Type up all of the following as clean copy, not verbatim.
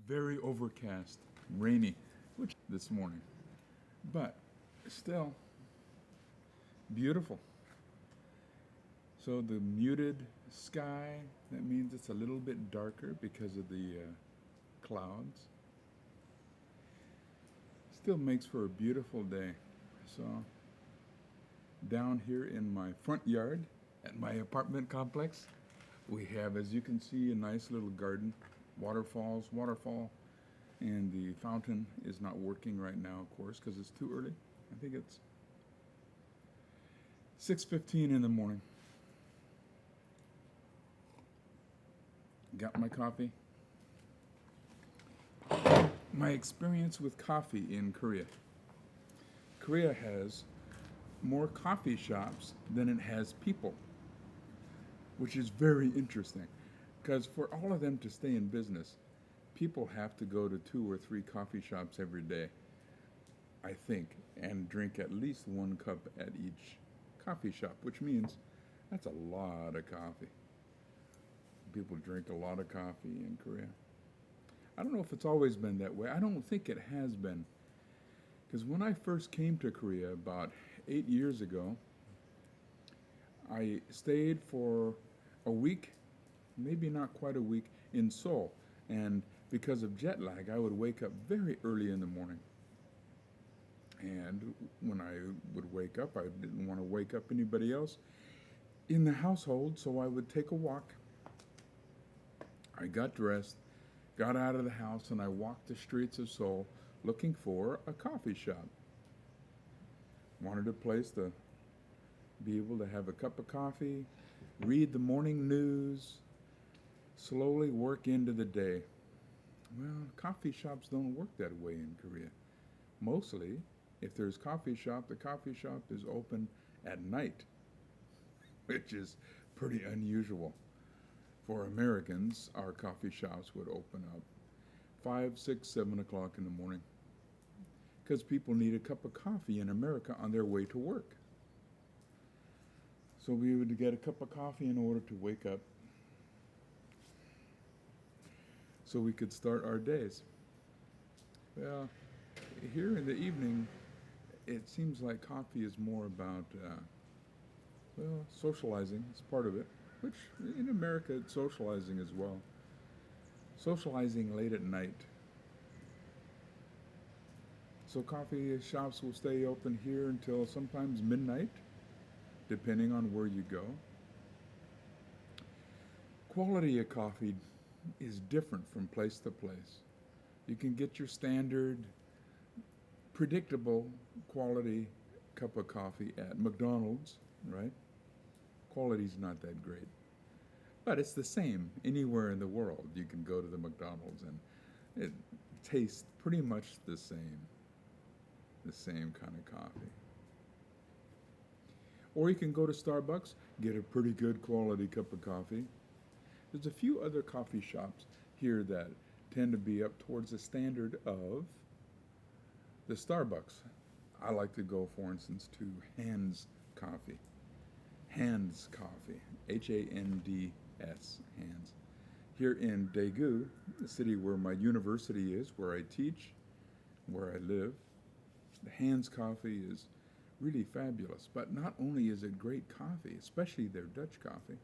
very overcast, rainy, which this morning, but still beautiful. So the muted sky, that means it's a little bit darker because of the clouds. Still makes for a beautiful day. So down here in my front yard at my apartment complex, we have, as you can see, a nice little garden, waterfall, and the fountain is not working right now, of course, because it's too early. I think it's 6:15 in the morning. Got my coffee. My experience with coffee in Korea. Korea has more coffee shops than it has people, which is very interesting. Because for all of them to stay in business, people have to go to 2 or 3 coffee shops every day, I think, and drink at least 1 cup at each coffee shop, which means that's a lot of coffee. People drink a lot of coffee in Korea. I don't know if it's always been that way. I don't think it has been. Because when I first came to Korea about 8 years ago, I stayed for a week, maybe not quite a week, in Seoul. And because of jet lag, I would wake up very early in the morning. And when I would wake up, I didn't want to wake up anybody else in the household, so I would take a walk. I got dressed, got out of the house, and I walked the streets of Seoul looking for a coffee shop. Wanted a place to be able to have a cup of coffee, read the morning news, slowly work into the day. Well, coffee shops don't work that way in Korea. Mostly, if there's coffee shop, the coffee shop is open at night, which is pretty unusual. For Americans, our coffee shops would open up 5, 6, 7 o'clock in the morning because people need a cup of coffee in America on their way to work. So we would get a cup of coffee in order to wake up so we could start our days. Well, here in the evening, it seems like coffee is more about, socializing. It's part of it, which in America, it's socializing as well. Socializing late at night. So coffee shops will stay open here until sometimes midnight, depending on where you go. Quality of coffee is different from place to place. You can get your standard, predictable quality cup of coffee at McDonald's, right? Quality's not that great. But it's the same anywhere in the world. You can go to the McDonald's and it tastes pretty much the same kind of coffee. Or you can go to Starbucks, get a pretty good quality cup of coffee. There's a few other coffee shops here that tend to be up towards the standard of the Starbucks. I like to go, for instance, to Hands Coffee. Hands Coffee, Hands, Hands. Here in Daegu, the city where my university is, where I teach, where I live, the Hands Coffee is really fabulous. But not only is it great coffee, especially their Dutch coffee,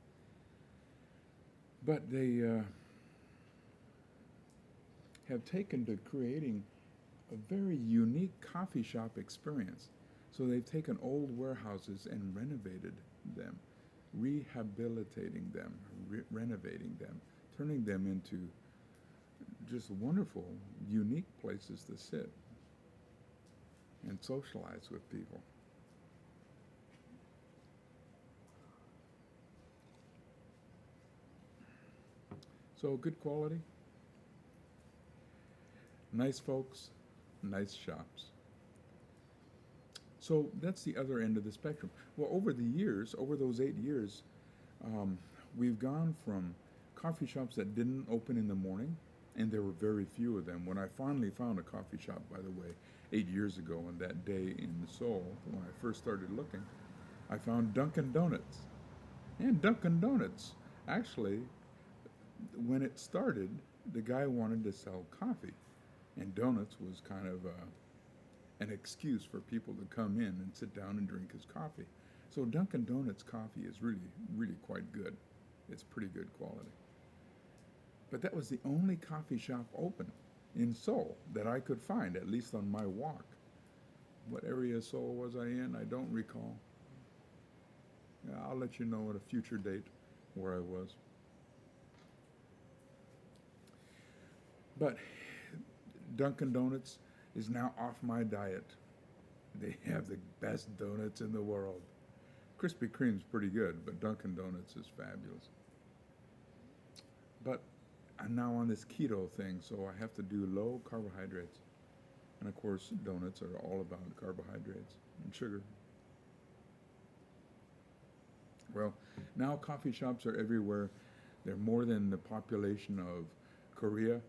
but they have taken to creating a very unique coffee shop experience. So they've taken old warehouses and renovated them, rehabilitating them, renovating them, turning them into just wonderful, unique places to sit and socialize with people. So good quality, nice folks, nice shops. So that's the other end of the spectrum. Well, over the years, over those 8 years, um, we've gone from coffee shops that didn't open in the morning, and there were very few of them. When I finally found a coffee shop, by the way, 8 years ago, on that day in Seoul, when I first started looking, I found Dunkin' Donuts. And Dunkin' Donuts, actually, when it started, the guy wanted to sell coffee, and donuts was kind of an excuse for people to come in and sit down and drink his coffee. So Dunkin' Donuts coffee is really, really quite good. It's pretty good quality. But that was the only coffee shop open in Seoul that I could find, at least on my walk. What area of Seoul was I in? I don't recall. Yeah, I'll let you know at a future date where I was. But Dunkin' Donuts is now off my diet. They have the best donuts in the world. Krispy Kreme's pretty good, but Dunkin' Donuts is fabulous. But I'm now on this keto thing, so I have to do low carbohydrates. And of course, donuts are all about carbohydrates and sugar. Well, now coffee shops are everywhere. They're more than the population of Korea.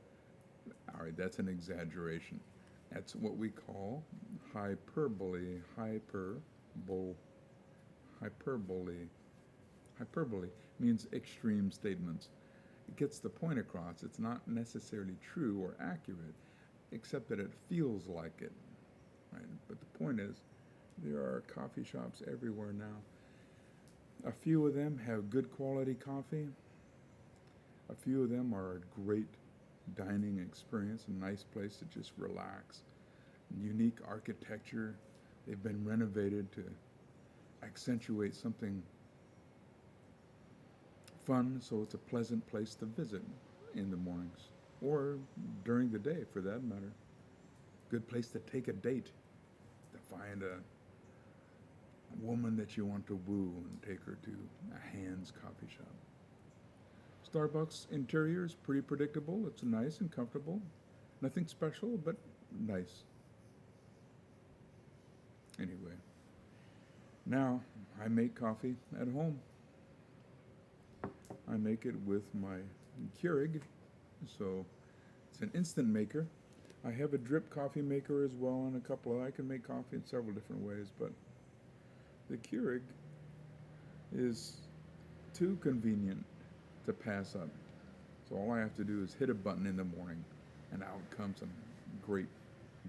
All right, that's an exaggeration. That's what we call hyperbole. Hyperbole. Hyperbole means extreme statements. It gets the point across. It's not necessarily true or accurate, except that it feels like it. Right? But the point is, there are coffee shops everywhere now. A few of them have good quality coffee. A few of them are a great dining experience, a nice place to just relax. Unique architecture. They've been renovated to accentuate something fun, so it's a pleasant place to visit in the mornings or during the day for that matter. Good place to take a date, to find a woman that you want to woo and take her to a Hands coffee shop. Starbucks interior is pretty predictable. It's nice and comfortable. Nothing special, but nice. Anyway, now I make coffee at home. I make it with my Keurig, so it's an instant maker. I have a drip coffee maker as well, and I can make coffee in several different ways, but the Keurig is too convenient to pass up. So all I have to do is hit a button in the morning, and out comes a great,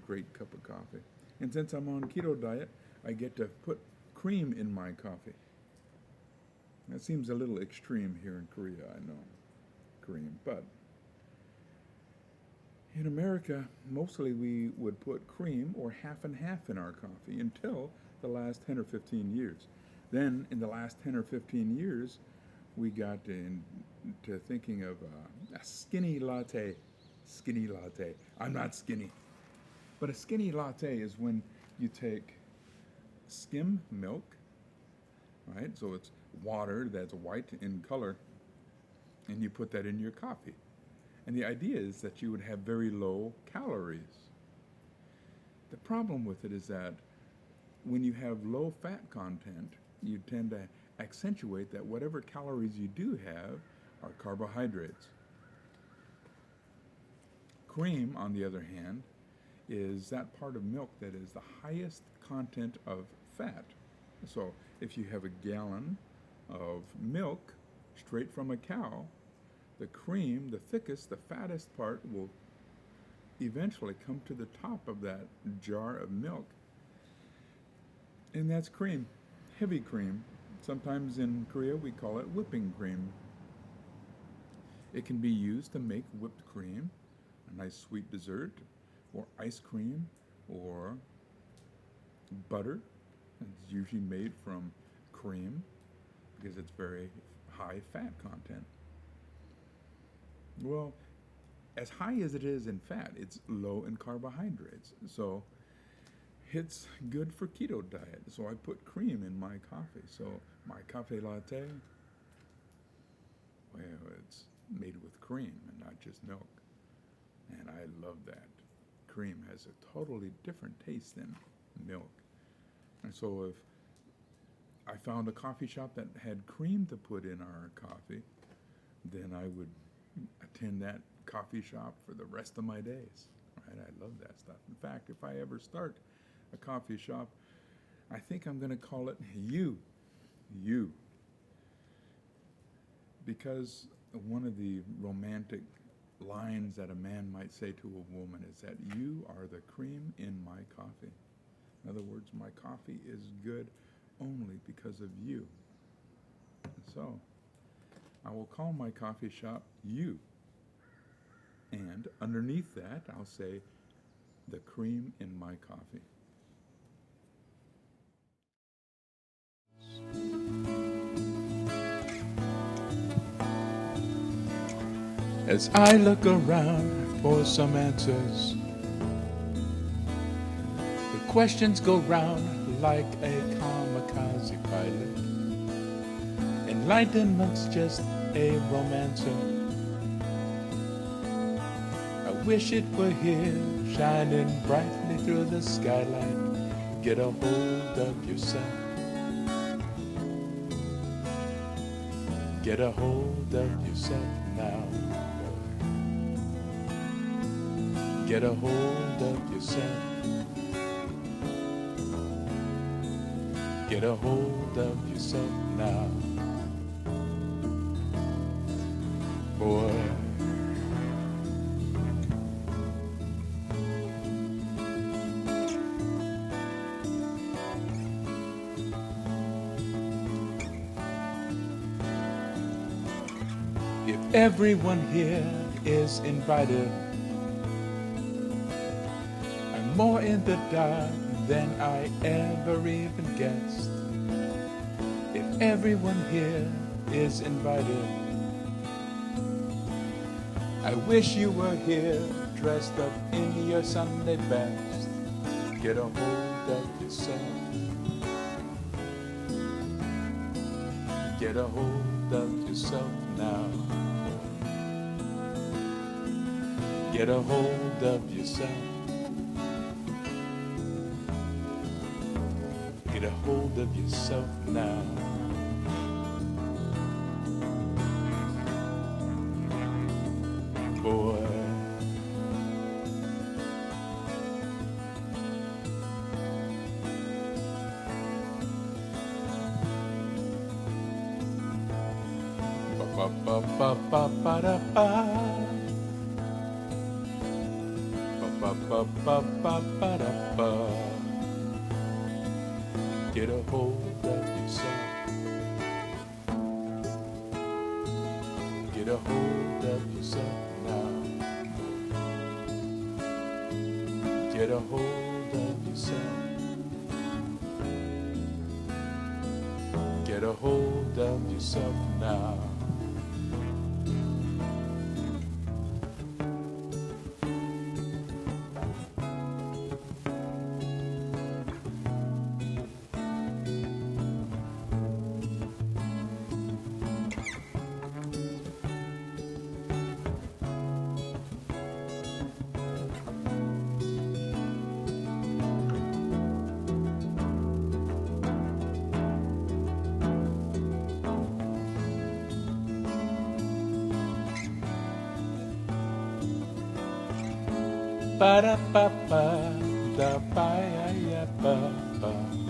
great cup of coffee. And since I'm on keto diet, I get to put cream in my coffee. That seems a little extreme here in Korea, I know, cream, but in America, mostly we would put cream or half and half in our coffee until the last 10 or 15 years. Then, in the last 10 or 15 years, we got into thinking of a skinny latte. Skinny latte. I'm not skinny. But a skinny latte is when you take skim milk, right? So it's water that's white in color, and you put that in your coffee. And the idea is that you would have very low calories. The problem with it is that when you have low fat content, you tend to accentuate that whatever calories you do have are carbohydrates. Cream, on the other hand, is that part of milk that is the highest content of fat. So if you have a gallon of milk straight from a cow, the cream, the thickest, the fattest part, will eventually come to the top of that jar of milk. And that's cream, heavy cream. Sometimes in Korea we call it whipping cream. It can be used to make whipped cream, a nice sweet dessert, or ice cream, or butter. It's usually made from cream because it's very high fat content. Well, as high as it is in fat, it's low in carbohydrates. So it's good for keto diet. So I put cream in my coffee. So my cafe latte, well, it's made with cream and not just milk. And I love that. Cream has a totally different taste than milk. And so if I found a coffee shop that had cream to put in our coffee, then I would attend that coffee shop for the rest of my days. Right? I love that stuff. In fact, if I ever start a coffee shop, I think I'm going to call it You. Because one of the romantic lines that a man might say to a woman is that you are the cream in my coffee. In other words, my coffee is good only because of you. And so, I will call my coffee shop You. And underneath that, I'll say, the cream in my coffee. As I look around for some answers, the questions go round like a kamikaze pilot. Enlightenment's just a romancer. I wish it were here, shining brightly through the skylight. Get a hold of yourself. Get a hold of yourself now. Get a hold of yourself. Get a hold of yourself now. Boy, if everyone here is invited, I'm more in the dark than I ever even guessed. If everyone here is invited, I wish you were here, dressed up in your Sunday best. Get a hold of yourself. Get a hold of yourself now. Get a hold of yourself. Get a hold of yourself now. Boy, ba ba ba ba ba da ba, ba ba ba ba ba da ba. Get a hold of yourself. Get a hold of yourself now. Get a hold of yourself. Get a hold of yourself now. Ba da ba ba da ba ya ya ba ba.